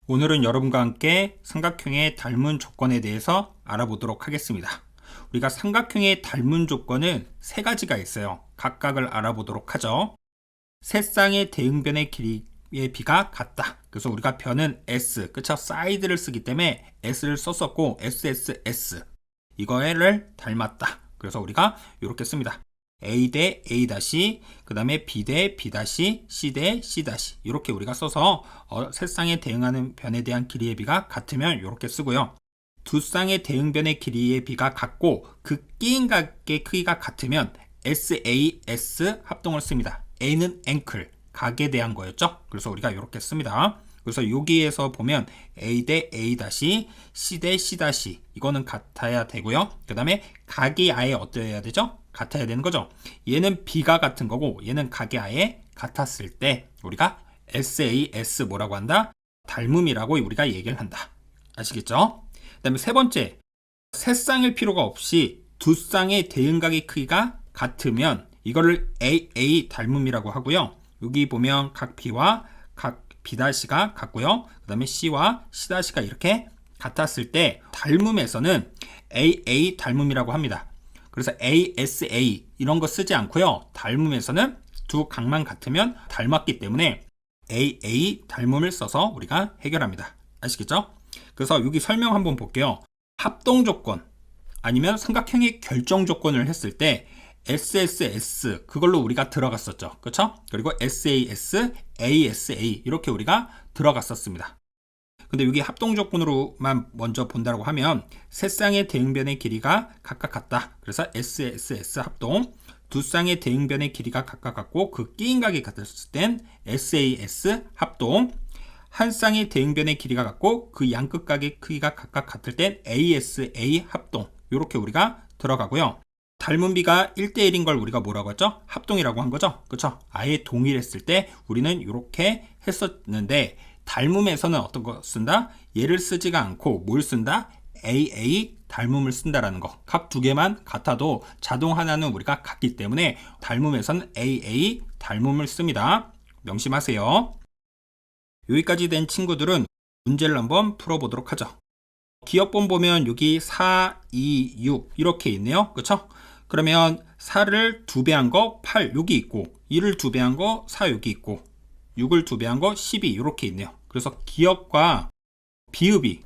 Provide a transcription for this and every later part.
오늘은 여러분과 함께 삼각형의 닮은 조건에 대해서 알아보도록 하겠습니다. 우리가 삼각형의 닮은 조건은 세 가지가 있어요. 각각을 알아보도록 하죠. 세 쌍의 대응변의 길이의 비가 같다. 그래서 우리가 변은 S, 그쵸? 사이드를 쓰기 때문에 S를 썼었고 SSS 이거를 닮았다. 그래서 우리가 이렇게 씁니다. A 대 A 다시, 그 다음에 B 대 B 다시, C 대 C 다시 이렇게 우리가 써서 세 쌍에 대응하는 변에 대한 길이의 비가 같으면 이렇게 쓰고요. 두 쌍의 대응변의 길이의 비가 같고 그 끼인 각의 크기가 같으면 SAS 합동을 씁니다. A는 앵클, 각에 대한 거였죠. 그래서 우리가 이렇게 씁니다. 그래서 여기에서 보면 A 대 A 다시, C 대 C 다시 이거는 같아야 되고요. 그 다음에 각이 아예 어떠해야 되죠? 같아야 되는 거죠. 얘는 B가 같은 거고 얘는 각이 아예 같았을 때 우리가 SAS 뭐라고 한다? 닮음이라고 우리가 얘기를 한다. 아시겠죠? 그 다음에 세 번째, 세 쌍일 필요가 없이 두 쌍의 대응각의 크기가 같으면 이거를 AA 닮음이라고 하고요. 여기 보면 각 B와 각 B'가 같고요. 그 다음에 C와 C'가 이렇게 같았을 때 닮음에서는 AA 닮음이라고 합니다. 그래서 ASA 이런 거 쓰지 않고요. 닮음에서는 두 각만 같으면 닮았기 때문에 AA 닮음을 써서 우리가 해결합니다. 아시겠죠? 그래서 여기 설명 한번 볼게요. 합동 조건 아니면 삼각형의 결정 조건을 했을 때 SSS 그걸로 우리가 들어갔었죠. 그렇죠? 그리고 SAS, ASA 이렇게 우리가 들어갔었습니다. 근데 여기 합동 조건으로만 먼저 본다고 하면 세 쌍의 대응변의 길이가 각각 같다. 그래서 SSS 합동, 두 쌍의 대응변의 길이가 각각 같고 그 끼인 각이 같았을 땐 SAS 합동, 한 쌍의 대응변의 길이가 같고 그 양끝각의 크기가 각각 같을 땐 ASA 합동 이렇게 우리가 들어가고요. 닮은 비가 1대1인 걸 우리가 뭐라고 했죠? 합동이라고 한 거죠. 그렇죠? 아예 동일했을 때 우리는 이렇게 했었는데 닮음에서는 어떤 거 쓴다? 얘를 쓰지가 않고 뭘 쓴다? AA 닮음을 쓴다라는 거. 각 두 개만 같아도 자동 하나는 우리가 같기 때문에 닮음에서는 AA 닮음을 씁니다. 명심하세요. 여기까지 된 친구들은 문제를 한번 풀어보도록 하죠. 기억본 보면 여기 4, 2, 6 이렇게 있네요. 그렇죠? 그러면 4를 2배 한 거 8 여기 있고 2를 2배 한 거 4 여기 있고 6을 2배 한 거 12 이렇게 있네요. 그래서 기억과 비읍이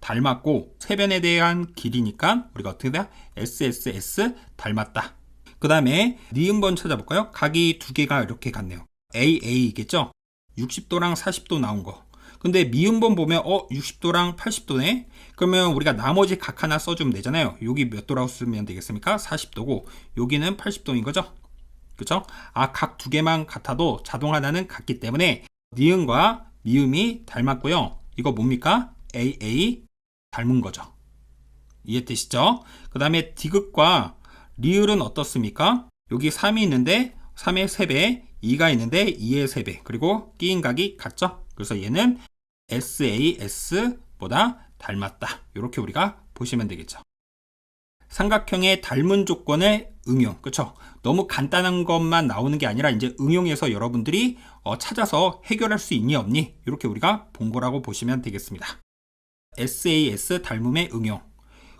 닮았고 세변에 대한 길이니까 우리가 어떻게 돼요? SSS 닮았다. 그 다음에 니은번 찾아볼까요? 각이 두 개가 이렇게 같네요. AA이겠죠? 60도랑 40도 나온 거. 근데 미음번 보면 60도랑 80도네? 그러면 우리가 나머지 각 하나 써주면 되잖아요. 여기 몇 도라고 쓰면 되겠습니까? 40도고 여기는 80도인 거죠. 그쵸? 각 두 개만 같아도 자동 하나는 같기 때문에 니은과 미음이 닮았고요. 이거 뭡니까? AA 닮은 거죠. 이해되시죠? 그 다음에 디귿과 리을은 어떻습니까? 여기 3이 있는데 3의 3배, 2가 있는데 2의 3배, 그리고 끼인 각이 같죠? 그래서 얘는 SAS보다 닮았다. 이렇게 우리가 보시면 되겠죠. 삼각형의 닮은 조건의 응용, 그쵸? 너무 간단한 것만 나오는 게 아니라 이제 응용해서 여러분들이 찾아서 해결할 수 있니 없니? 이렇게 우리가 본 거라고 보시면 되겠습니다. SAS 닮음의 응용.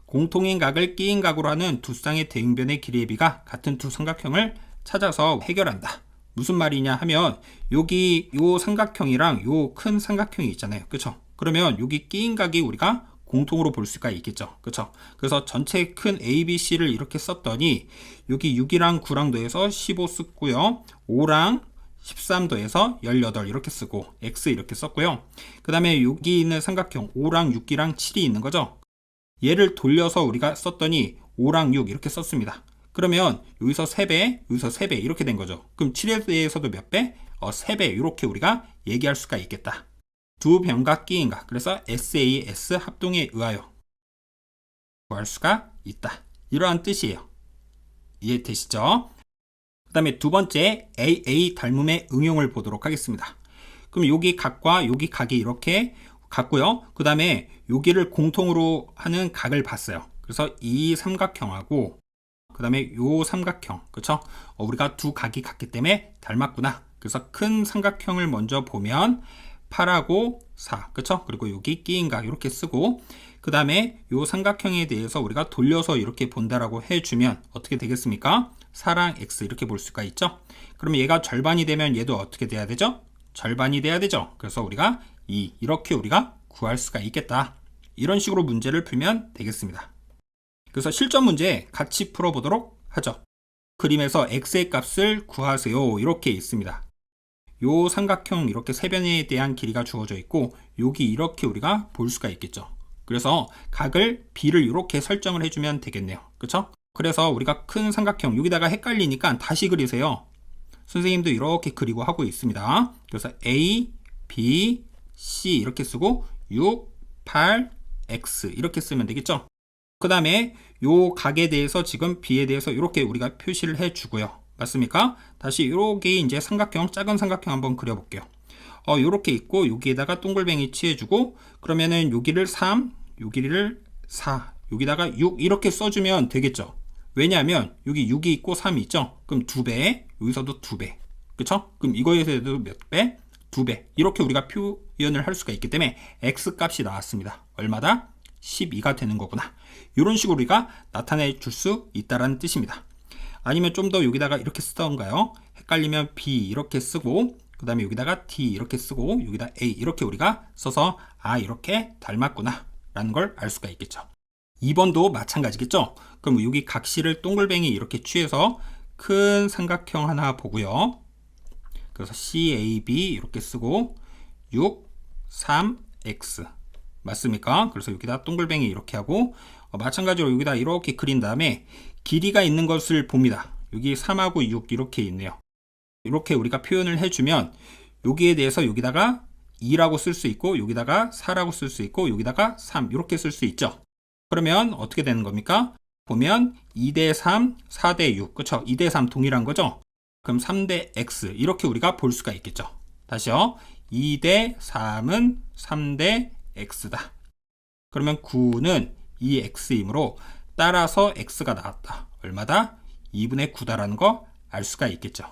공통인 각을 끼인 각으로 하는 두 쌍의 대응변의 길이의 비가 같은 두 삼각형을 찾아서 해결한다. 무슨 말이냐 하면 여기 요 삼각형이랑 요 큰 삼각형이 있잖아요. 그쵸? 그러면 여기 끼인 각이 우리가 공통으로 볼 수가 있겠죠. 그쵸? 그래서 전체 큰 ABC를 이렇게 썼더니 여기 6이랑 9랑 더해서 15 썼고요. 5랑 13 더해서 18 이렇게 쓰고 X 이렇게 썼고요. 그 다음에 여기 있는 삼각형 5랑 6이랑 7이 있는 거죠. 얘를 돌려서 우리가 썼더니 5랑 6 이렇게 썼습니다. 그러면 여기서 3배, 여기서 3배 이렇게 된 거죠. 그럼 7에 대해서도 몇 배? 3배 이렇게 우리가 얘기할 수가 있겠다. 두 변각 끼인각, 그래서 SAS 합동에 의하여 구할 수가 있다. 이러한 뜻이에요. 이해되시죠? 그 다음에 두 번째 AA 닮음의 응용을 보도록 하겠습니다. 그럼 여기 각과 여기 각이 이렇게 같고요. 그 다음에 여기를 공통으로 하는 각을 봤어요. 그래서 이 삼각형하고 그 다음에 요 삼각형, 그쵸? 우리가 두 각이 같기 때문에 닮았구나. 그래서 큰 삼각형을 먼저 보면 8하고 4. 그쵸? 그리고 여기 끼인 각 이렇게 쓰고, 그 다음에 요 삼각형에 대해서 우리가 돌려서 이렇게 본다라고 해주면 어떻게 되겠습니까? 4랑 x 이렇게 볼 수가 있죠? 그럼 얘가 절반이 되면 얘도 어떻게 돼야 되죠? 절반이 돼야 되죠? 그래서 우리가 2 이렇게 우리가 구할 수가 있겠다. 이런 식으로 문제를 풀면 되겠습니다. 그래서 실전 문제 같이 풀어보도록 하죠. 그림에서 x의 값을 구하세요. 이렇게 있습니다. 요 삼각형 이렇게 세 변에 대한 길이가 주어져 있고 여기 이렇게 우리가 볼 수가 있겠죠. 그래서 각을 b를 이렇게 설정을 해주면 되겠네요. 그쵸? 그래서 우리가 큰 삼각형 여기다가 헷갈리니까 다시 그리세요. 선생님도 이렇게 그리고 하고 있습니다. 그래서 A, B, C 이렇게 쓰고 6, 8, X 이렇게 쓰면 되겠죠. 그 다음에 요 각에 대해서 지금 B에 대해서 이렇게 우리가 표시를 해 주고요. 맞습니까? 다시 이렇게 이제 삼각형, 작은 삼각형 한번 그려볼게요. 요렇게 있고 여기에다가 동글뱅이 칠해주고 그러면은 여기를 3, 여기를 4, 여기다가 6 이렇게 써주면 되겠죠. 왜냐하면 여기 6이 있고 3이 있죠. 그럼 2배, 여기서도 2배. 그쵸? 그럼 이거에서도 몇 배? 2배. 이렇게 우리가 표현을 할 수가 있기 때문에 x 값이 나왔습니다. 얼마다? 12가 되는 거구나. 이런 식으로 우리가 나타내 줄 수 있다는 뜻입니다. 아니면 좀 더 여기다가 이렇게 쓰던가요? 헷갈리면 b 이렇게 쓰고 그 다음에 여기다가 d 이렇게 쓰고 여기다 a 이렇게 우리가 써서 이렇게 닮았구나 라는 걸 알 수가 있겠죠. 2번도 마찬가지겠죠. 그럼 여기 각실을 동글뱅이 이렇게 취해서 큰 삼각형 하나 보고요. 그래서 CAB 이렇게 쓰고 6, 3, X 맞습니까? 그래서 여기다 동글뱅이 이렇게 하고 마찬가지로 여기다 이렇게 그린 다음에 길이가 있는 것을 봅니다. 여기 3하고 6 이렇게 있네요. 이렇게 우리가 표현을 해주면 여기에 대해서 여기다가 2라고 쓸 수 있고 여기다가 4라고 쓸 수 있고 여기다가 3 이렇게 쓸 수 있죠. 그러면 어떻게 되는 겁니까? 보면 2대 3, 4대 6 그쵸? 2대 3 동일한 거죠? 그럼 3대 x 이렇게 우리가 볼 수가 있겠죠. 다시요. 2대 3은 3대 x다. 그러면 9는 2x이므로 따라서 x가 나왔다. 얼마다? 2분의 9다라는 거 알 수가 있겠죠.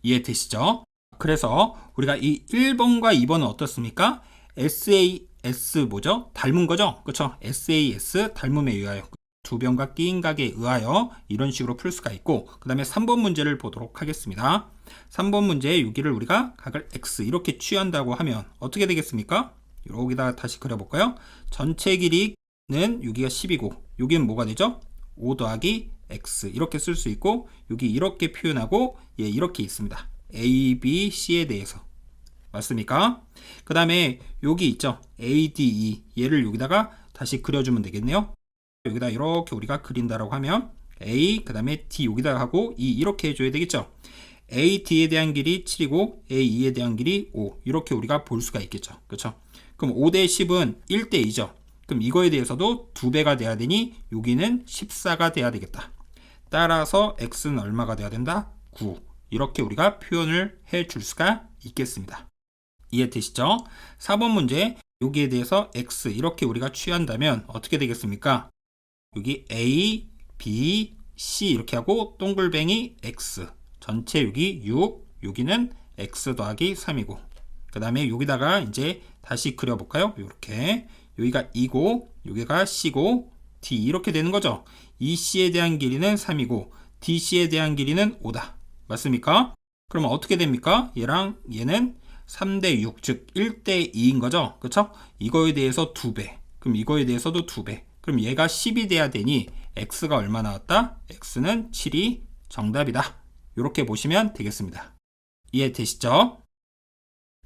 이해되시죠? 그래서 우리가 이 1번과 2번은 어떻습니까? SAS 뭐죠? 닮은 거죠? 그쵸? SAS 닮음에 의하여 두 변과 끼인 각에 의하여 이런 식으로 풀 수가 있고 그 다음에 3번 문제를 보도록 하겠습니다. 3번 문제에 여기를 우리가 각을 x 이렇게 취한다고 하면 어떻게 되겠습니까? 여기다 다시 그려볼까요? 전체 길이는 여기가 10이고 여기는 뭐가 되죠? 5 더하기 x 이렇게 쓸 수 있고 여기 이렇게 표현하고 이렇게 있습니다. A, B, C에 대해서 맞습니까? 그 다음에 여기 있죠? ADE 얘를 여기다가 다시 그려주면 되겠네요. 여기다 이렇게 우리가 그린다라고 하면 A 그 다음에 D 여기다 하고 E 이렇게 해줘야 되겠죠. AD에 대한 길이 7이고 AE에 대한 길이 5 이렇게 우리가 볼 수가 있겠죠. 그렇죠? 그럼 5대 10은 1대 2죠. 그럼 이거에 대해서도 2배가 돼야 되니 여기는 14가 돼야 되겠다. 따라서 X는 얼마가 돼야 된다? 9 이렇게 우리가 표현을 해 줄 수가 있겠습니다. 이해되시죠? 4번 문제 여기에 대해서 X 이렇게 우리가 취한다면 어떻게 되겠습니까? 여기 A, B, C 이렇게 하고 동글뱅이 X 전체 여기 6 여기는 X 더하기 3이고 그 다음에 여기다가 이제 다시 그려볼까요? 이렇게 여기가 2고 여기가 C고 D 이렇게 되는 거죠. EC에 대한 길이는 3이고 DC에 대한 길이는 5다. 맞습니까? 그러면 어떻게 됩니까? 얘랑 얘는 3대 6, 즉 1대 2인 거죠. 그쵸? 이거에 대해서 2배. 그럼 이거에 대해서도 2배. 그럼 얘가 10이 돼야 되니 x가 얼마 나왔다? x는 7이 정답이다. 이렇게 보시면 되겠습니다. 이해되시죠?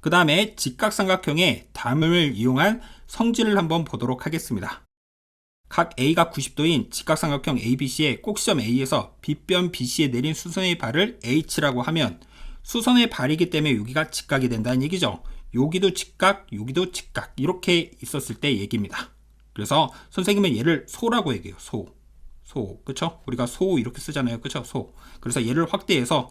그 다음에 직각삼각형의 담을 이용한 성질을 한번 보도록 하겠습니다. 각 A가 90도인 직각삼각형 ABC의 꼭 시점 A에서 B변 BC에 내린 수선의 발을 H라고 하면 수선의 발이기 때문에 여기가 직각이 된다는 얘기죠. 여기도 직각, 여기도 직각 이렇게 있었을 때 얘기입니다. 그래서 선생님은 얘를 소라고 얘기해요. 소. 그쵸? 우리가 소 이렇게 쓰잖아요. 그쵸? 소. 그래서 얘를 확대해서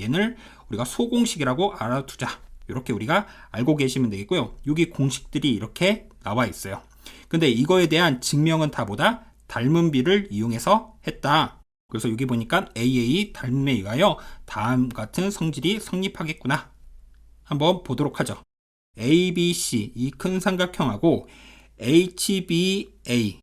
얘를 우리가 소공식이라고 알아두자. 이렇게 우리가 알고 계시면 되겠고요. 여기 공식들이 이렇게 나와 있어요. 근데 이거에 대한 증명은 다 뭐다? 닮은 비를 이용해서 했다. 그래서 여기 보니까 AA 닮음에 의하여 다음 같은 성질이 성립하겠구나. 한번 보도록 하죠. ABC 이 큰 삼각형하고 HBA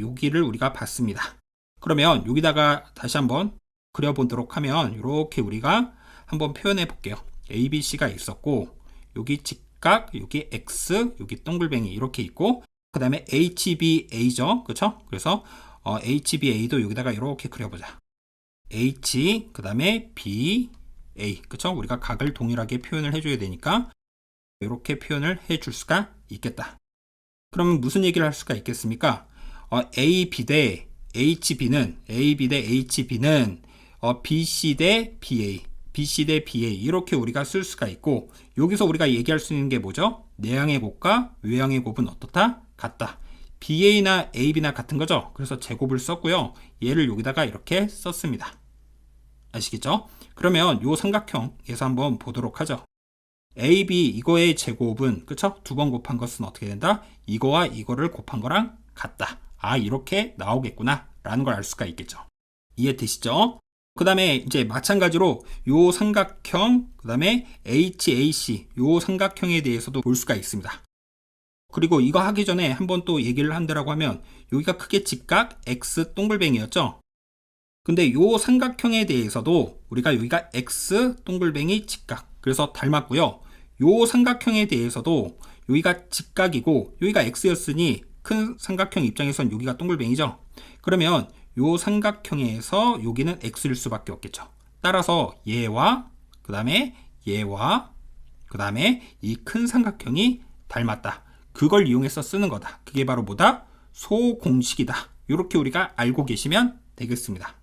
여기를 우리가 봤습니다. 그러면 여기다가 다시 한번 그려보도록 하면 이렇게 우리가 한번 표현해 볼게요. ABC가 있었고 여기 직각, 여기 X, 여기 동글뱅이 이렇게 있고 그 다음에 HBA죠. 그쵸? 그래서 HBA도 여기다가 이렇게 그려보자. H, 그 다음에 B, A. 그쵸? 우리가 각을 동일하게 표현을 해줘야 되니까 이렇게 표현을 해줄 수가 있겠다. 그러면 무슨 얘기를 할 수가 있겠습니까? AB 대 HB는 BC 대 BA, BC 대 BA 이렇게 우리가 쓸 수가 있고 여기서 우리가 얘기할 수 있는 게 뭐죠? 내항의 곱과 외항의 곱은 어떻다? 같다. BA나 AB나 같은 거죠. 그래서 제곱을 썼고요. 얘를 여기다가 이렇게 썼습니다. 아시겠죠? 그러면 요 삼각형에서 한번 보도록 하죠. AB 이거의 제곱은 그쵸? 두 번 곱한 것은 어떻게 된다? 이거와 이거를 곱한 거랑 같다. 아 이렇게 나오겠구나 라는 걸 알 수가 있겠죠. 이해되시죠? 그 다음에 이제 마찬가지로 요 삼각형 그 다음에 HAC 요 삼각형에 대해서도 볼 수가 있습니다. 그리고 이거 하기 전에 한번 또 얘기를 한다라고 하면 여기가 크게 직각 X 동글뱅이였죠. 근데 요 삼각형에 대해서도 우리가 여기가 X 동글뱅이 직각 그래서 닮았고요. 요 삼각형에 대해서도 여기가 직각이고 여기가 X였으니 큰 삼각형 입장에선 여기가 동글뱅이죠. 그러면 요 삼각형에서 여기는 X일 수밖에 없겠죠. 따라서 얘와 그 다음에 얘와 그 다음에 이 큰 삼각형이 닮았다. 그걸 이용해서 쓰는 거다. 그게 바로 뭐다? 소공식이다. 이렇게 우리가 알고 계시면 되겠습니다.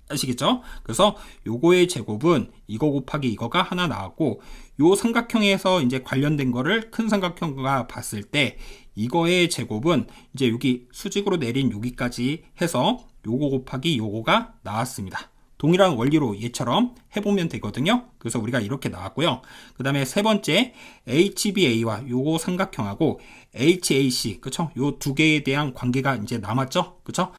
아시겠죠? 그래서 요거의 제곱은 이거 곱하기 이거가 하나 나왔고 요 삼각형에서 이제 관련된 거를 큰 삼각형과 봤을 때 이거의 제곱은 이제 여기 수직으로 내린 여기까지 해서 요거 곱하기 요거가 나왔습니다. 동일한 원리로 얘처럼 해보면 되거든요. 그래서 우리가 이렇게 나왔고요. 그 다음에 세 번째 HBA와 요거 삼각형하고 HAC 그쵸? 요 두 개에 대한 관계가 이제 남았죠. 그쵸?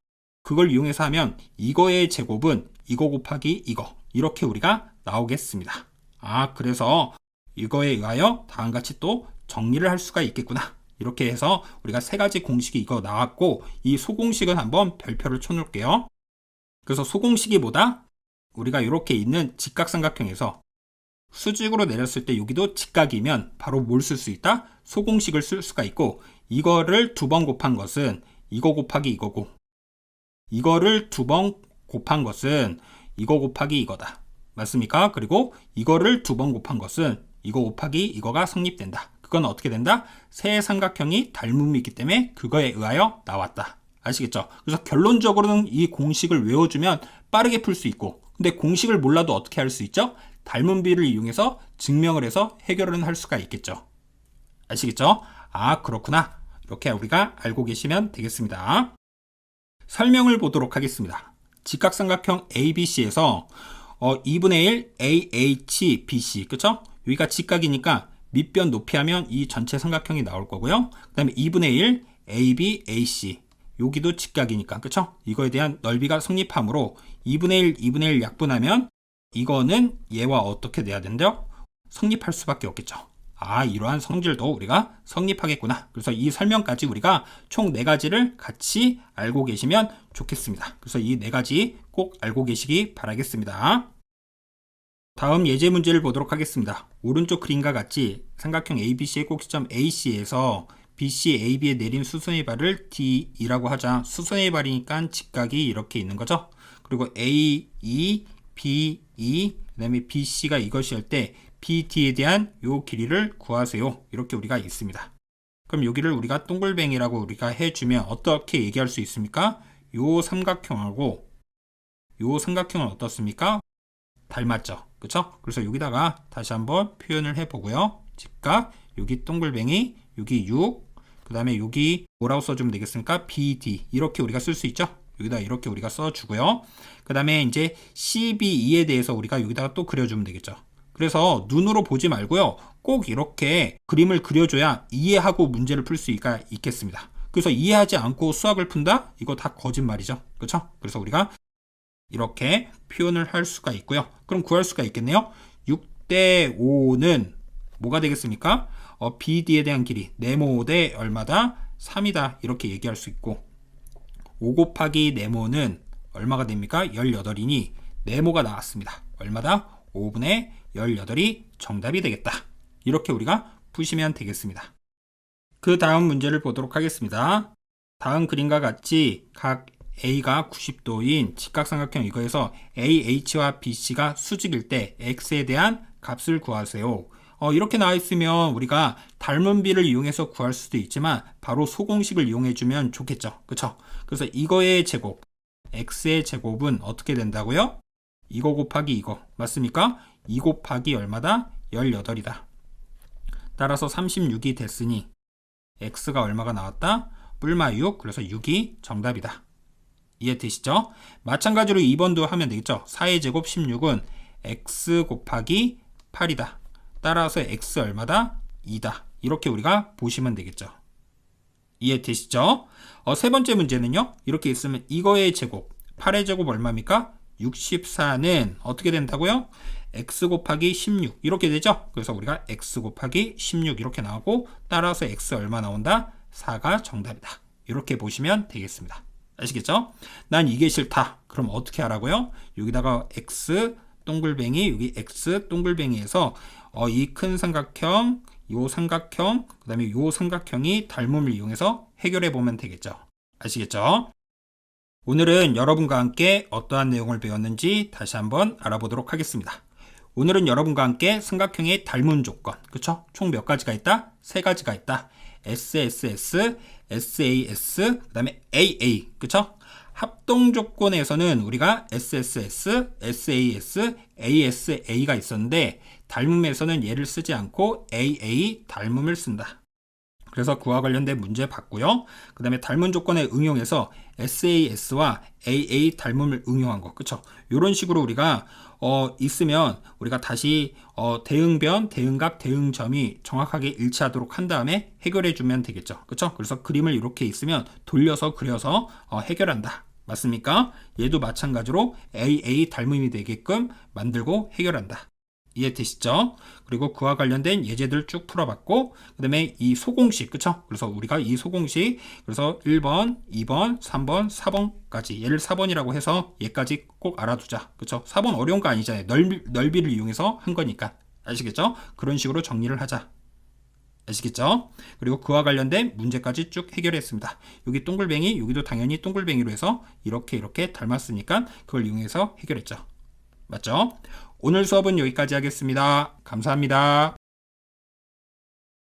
그걸 이용해서 하면 이거의 제곱은 이거 곱하기 이거 이렇게 우리가 나오겠습니다. 아 그래서 이거에 의하여 다음같이 또 정리를 할 수가 있겠구나. 이렇게 해서 우리가 세 가지 공식이 이거 나왔고 이 소공식은 한번 별표를 쳐놓을게요. 그래서 소공식이 뭐다? 우리가 이렇게 있는 직각삼각형에서 수직으로 내렸을 때 여기도 직각이면 바로 뭘 쓸 수 있다? 소공식을 쓸 수가 있고 이거를 두 번 곱한 것은 이거 곱하기 이거고 이거를 두 번 곱한 것은 이거 곱하기 이거다. 맞습니까? 그리고 이거를 두 번 곱한 것은 이거 곱하기 이거가 성립된다. 그건 어떻게 된다? 세 삼각형이 닮음이 있기 때문에 그거에 의하여 나왔다. 아시겠죠? 그래서 결론적으로는 이 공식을 외워주면 빠르게 풀 수 있고 근데 공식을 몰라도 어떻게 할 수 있죠? 닮은 비를 이용해서 증명을 해서 해결은 할 수가 있겠죠. 아시겠죠? 아 그렇구나. 이렇게 우리가 알고 계시면 되겠습니다. 설명을 보도록 하겠습니다. 직각삼각형 ABC에서 2분의 1 AHBC 그쵸? 여기가 직각이니까 밑변 높이 하면 이 전체 삼각형이 나올 거고요. 그 다음에 2분의 1 ABAC 여기도 직각이니까 그쵸? 이거에 대한 넓이가 성립하므로 2분의 1 2분의 1 약분하면 이거는 얘와 어떻게 돼야 된대요? 성립할 수밖에 없겠죠. 아 이러한 성질도 우리가 성립하겠구나. 그래서 이 설명까지 우리가 총 4가지를 같이 알고 계시면 좋겠습니다. 그래서 이 4가지 꼭 알고 계시기 바라겠습니다. 다음 예제 문제를 보도록 하겠습니다. 오른쪽 그림과 같이 삼각형 ABC의 꼭지점 AC에서 BC, AB에 내린 수선의 발을 D이라고 하자. 수선의 발이니까 직각이 이렇게 있는 거죠. 그리고 A, E, B, E, 그 다음에 BC가 이것일 때 BD에 대한 요 길이를 구하세요. 이렇게 우리가 있습니다. 그럼 여기를 우리가 동글뱅이라고 우리가 해주면 어떻게 얘기할 수 있습니까? 요 삼각형하고 요 삼각형은 어떻습니까? 닮았죠. 그쵸? 그래서 여기다가 다시 한번 표현을 해보고요. 직각, 여기 동글뱅이, 여기 6, 그 다음에 여기 뭐라고 써주면 되겠습니까? BD. 이렇게 우리가 쓸 수 있죠? 여기다 이렇게 우리가 써주고요. 그 다음에 이제 CBE에 대해서 우리가 여기다가 또 그려주면 되겠죠. 그래서 눈으로 보지 말고요. 꼭 이렇게 그림을 그려줘야 이해하고 문제를 풀 수 있겠습니다. 그래서 이해하지 않고 수학을 푼다? 이거 다 거짓말이죠. 그렇죠? 그래서 우리가 이렇게 표현을 할 수가 있고요. 그럼 구할 수가 있겠네요. 6대 5는 뭐가 되겠습니까? BD에 대한 길이 네모 대 얼마다? 3이다. 이렇게 얘기할 수 있고 5 곱하기 네모는 얼마가 됩니까? 18이니 네모가 나왔습니다. 얼마다? 5분의 18이 정답이 되겠다. 이렇게 우리가 푸시면 되겠습니다. 그 다음 문제를 보도록 하겠습니다. 다음 그림과 같이 각 A가 90도인 직각삼각형 이거에서 AH와 BC가 수직일 때 X에 대한 값을 구하세요. 이렇게 나와 있으면 우리가 닮은 비를 이용해서 구할 수도 있지만 바로 소공식을 이용해 주면 좋겠죠. 그쵸? 그래서 이거의 제곱, X의 제곱은 어떻게 된다고요? 이거 곱하기 이거 맞습니까? 2 곱하기 얼마다? 18이다. 따라서 36이 됐으니 X가 얼마가 나왔다? 뿔마 6, 그래서 6이 정답이다. 이해되시죠? 마찬가지로 2번도 하면 되겠죠? 4의 제곱 16은 X 곱하기 8이다. 따라서 X 얼마다? 2다. 이렇게 우리가 보시면 되겠죠. 이해되시죠? 세 번째 문제는요. 이렇게 있으면 이거의 제곱, 8의 제곱 얼마입니까? 64는 어떻게 된다고요? X 곱하기 16 이렇게 되죠? 그래서 우리가 X 곱하기 16 이렇게 나오고 따라서 X 얼마 나온다? 4가 정답이다. 이렇게 보시면 되겠습니다. 아시겠죠? 난 이게 싫다. 그럼 어떻게 하라고요? 여기다가 X 동글뱅이 여기 X 동글뱅이에서 이 큰 삼각형, 요 삼각형, 그 다음에 요 삼각형이 닮음을 이용해서 해결해 보면 되겠죠. 아시겠죠? 오늘은 여러분과 함께 어떠한 내용을 배웠는지 다시 한번 알아보도록 하겠습니다. 오늘은 여러분과 함께 삼각형의 닮은 조건, 그쵸? 총 몇 가지가 있다? 3가지가 있다. SSS, SAS, 그 다음에 AA, 그쵸? 합동 조건에서는 우리가 SSS, SAS, ASA가 있었는데 닮음에서는 얘를 쓰지 않고 AA 닮음을 쓴다. 그래서 그와 관련된 문제 봤고요. 그 다음에 닮은 조건에 응용해서 SAS와 AA 닮음을 응용한 거, 그쵸? 이런 식으로 우리가 있으면 우리가 다시 대응변, 대응각, 대응점이 정확하게 일치하도록 한 다음에 해결해 주면 되겠죠. 그쵸? 그래서 그림을 이렇게 있으면 돌려서 그려서 해결한다. 맞습니까? 얘도 마찬가지로 AA 닮음이 되게끔 만들고 해결한다. 이해되시죠? 그리고 그와 관련된 예제들 쭉 풀어봤고 그 다음에 이 소공식, 그쵸? 그래서 우리가 이 소공식, 그래서 1번, 2번, 3번, 4번까지 얘를 4번이라고 해서 얘까지 꼭 알아두자. 그쵸? 4번 어려운 거 아니잖아요. 넓이를 이용해서 한 거니까. 아시겠죠? 그런 식으로 정리를 하자. 아시겠죠? 그리고 그와 관련된 문제까지 쭉 해결했습니다. 여기 동글뱅이, 여기도 당연히 동글뱅이로 해서 이렇게 닮았으니까 그걸 이용해서 해결했죠. 맞죠? 오늘 수업은 여기까지 하겠습니다. 감사합니다.